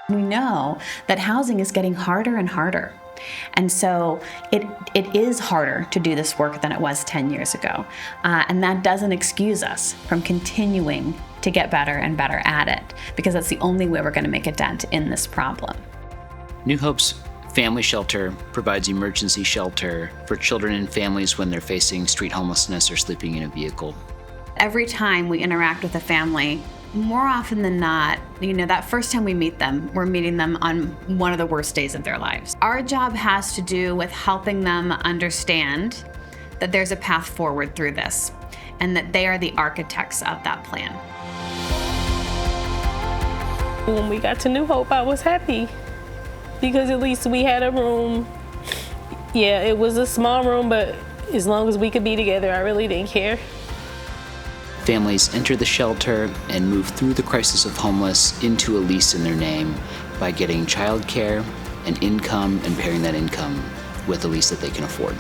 We know that housing is getting harder and harder. And so it is harder to do this work than it was 10 years ago. And that doesn't excuse us from continuing to get better and better at it, because that's the only way we're going to make a dent in this problem. New Hope's Family Shelter provides emergency shelter for children and families when they're facing street homelessness or sleeping in a vehicle. Every time we interact with a family, more often than not, that first time we meet them, we're meeting them on one of the worst days of their lives. Our job has to do with helping them understand that there's a path forward through this, and that they are the architects of that plan. When we got to New Hope, I was happy because at least we had a room. Yeah, it was a small room, but as long as we could be together, I really didn't care. Families enter the shelter and move through the crisis of homeless into a lease in their name by getting childcare and income and pairing that income with a lease that they can afford.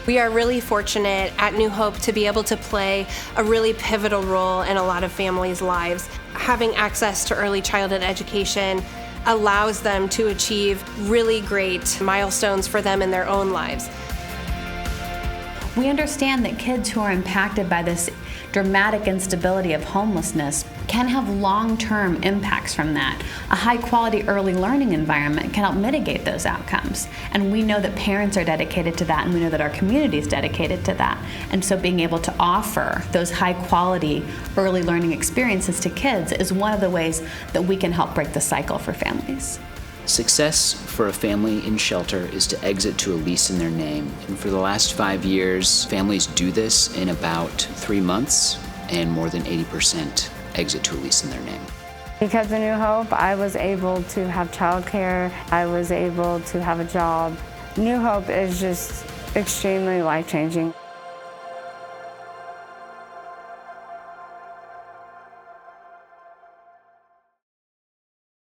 We are really fortunate at New Hope to be able to play a really pivotal role in a lot of families' lives. Having access to early childhood education allows them to achieve really great milestones for them in their own lives. We understand that kids who are impacted by this dramatic instability of homelessness can have long-term impacts from that. A high-quality early learning environment can help mitigate those outcomes. And we know that parents are dedicated to that, and we know that our community is dedicated to that. And so being able to offer those high-quality early learning experiences to kids is one of the ways that we can help break the cycle for families. Success for a family in shelter is to exit to a lease in their name. And for the last 5 years, families do this in about 3 months, and more than 80% exit to a lease in their name. Because of New Hope, I was able to have childcare. I was able to have a job. New Hope is just extremely life-changing.